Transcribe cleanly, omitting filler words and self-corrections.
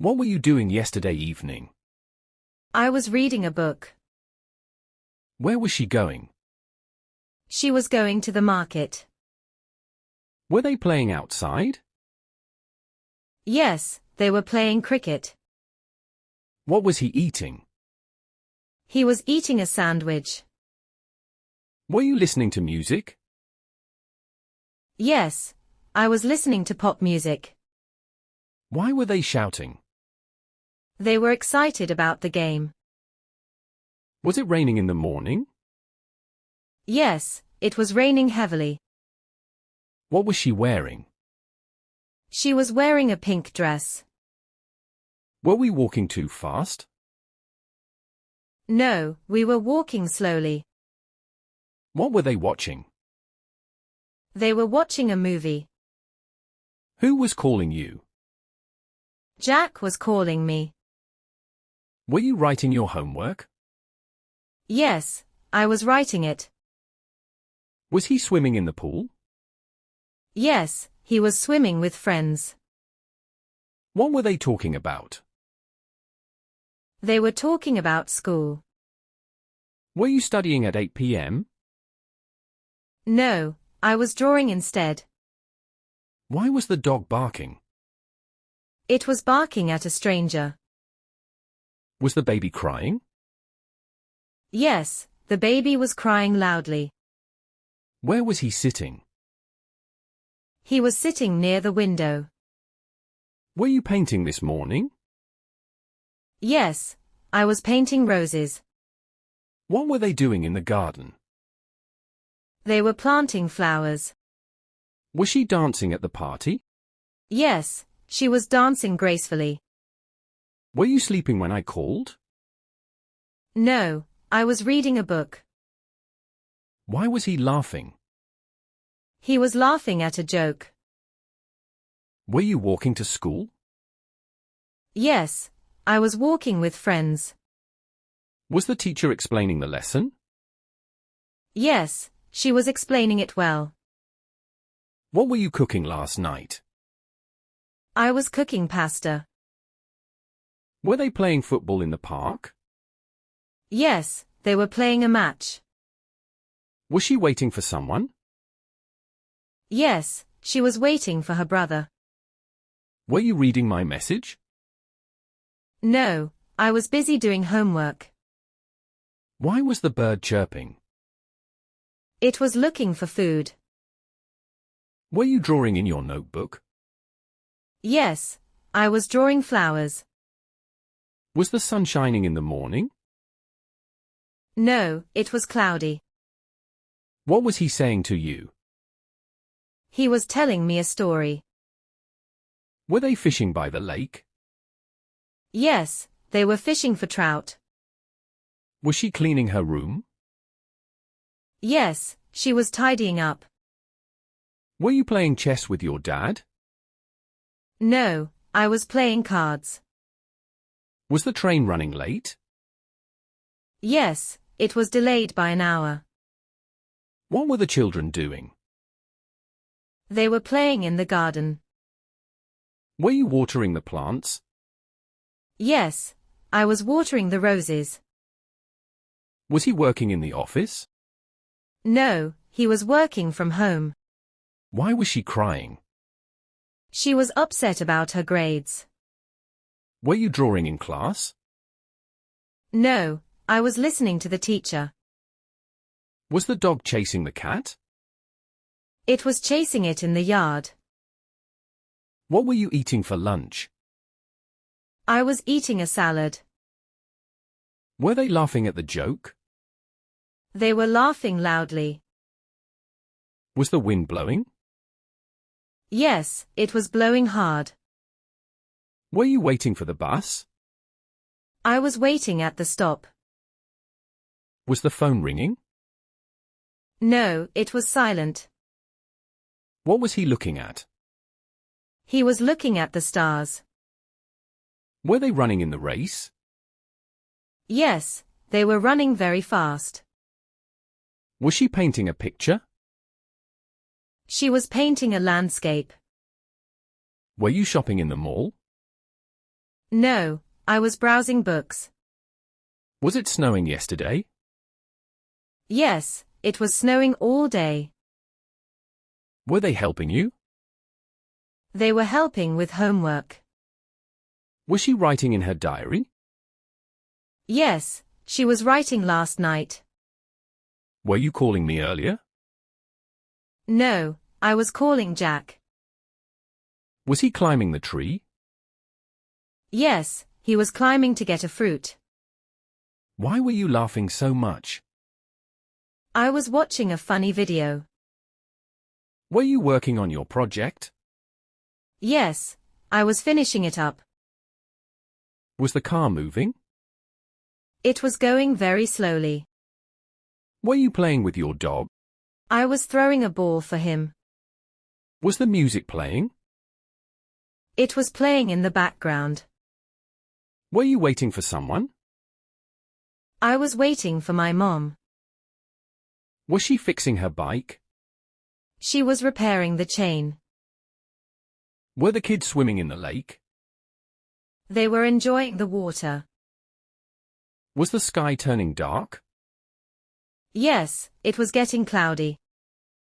What were you doing yesterday evening? I was reading a book. Where was she going? She was going to the market. Were they playing outside? Yes, they were playing cricket. What was he eating? He was eating a sandwich. Were you listening to music? Yes, I was listening to pop music. Why were they shouting? They were excited about the game. Was it raining in the morning? Yes, it was raining heavily. What was she wearing? She was wearing a pink dress. Were we walking too fast? No, we were walking slowly. What were they watching? They were watching a movie. Who was calling you? Jack was calling me. Were you writing your homework? Yes, I was writing it. Was he swimming in the pool? Yes, he was swimming with friends. What were they talking about? They were talking about school. Were you studying at 8 p.m.? No, I was drawing instead. Why was the dog barking? It was barking at a stranger. Was the baby crying? Yes, the baby was crying loudly. Where was he sitting? He was sitting near the window. Were you painting this morning? Yes, I was painting roses. What were they doing in the garden? They were planting flowers. Was she dancing at the party? Yes, she was dancing gracefully. Were you sleeping when I called? No, I was reading a book. Why was he laughing? He was laughing at a joke. Were you walking to school? Yes, I was walking with friends. Was the teacher explaining the lesson? Yes, she was explaining it well. What were you cooking last night? I was cooking pasta. Were they playing football in the park? Yes, they were playing a match. Was she waiting for someone? Yes, she was waiting for her brother. Were you reading my message? No, I was busy doing homework. Why was the bird chirping? It was looking for food. Were you drawing in your notebook? Yes, I was drawing flowers. Was the sun shining in the morning? No, it was cloudy. What was he saying to you? He was telling me a story. Were they fishing by the lake? Yes, they were fishing for trout. Was she cleaning her room? Yes, she was tidying up. Were you playing chess with your dad? No, I was playing cards. Was the train running late? Yes, it was delayed by an hour. What were the children doing? They were playing in the garden. Were you watering the plants? Yes, I was watering the roses. Was he working in the office? No, he was working from home. Why was she crying? She was upset about her grades. Were you drawing in class? No, I was listening to the teacher. Was the dog chasing the cat? It was chasing it in the yard. What were you eating for lunch? I was eating a salad. Were they laughing at the joke? They were laughing loudly. Was the wind blowing? Yes, it was blowing hard. Were you waiting for the bus? I was waiting at the stop. Was the phone ringing? No, it was silent. What was he looking at? He was looking at the stars. Were they running in the race? Yes, they were running very fast. Was she painting a picture? She was painting a landscape. Were you shopping in the mall? No, I was browsing books. Was it snowing yesterday? Yes, it was snowing all day. Were they helping you? They were helping with homework. Was she writing in her diary? Yes, she was writing last night. Were you calling me earlier? No, I was calling Jack. Was he climbing the tree? Yes, he was climbing to get a fruit. Why were you laughing so much? I was watching a funny video. Were you working on your project? Yes, I was finishing it up. Was the car moving? It was going very slowly. Were you playing with your dog? I was throwing a ball for him. Was the music playing? It was playing in the background. Were you waiting for someone? I was waiting for my mom. Was she fixing her bike? She was repairing the chain. Were the kids swimming in the lake? They were enjoying the water. Was the sky turning dark? Yes, it was getting cloudy.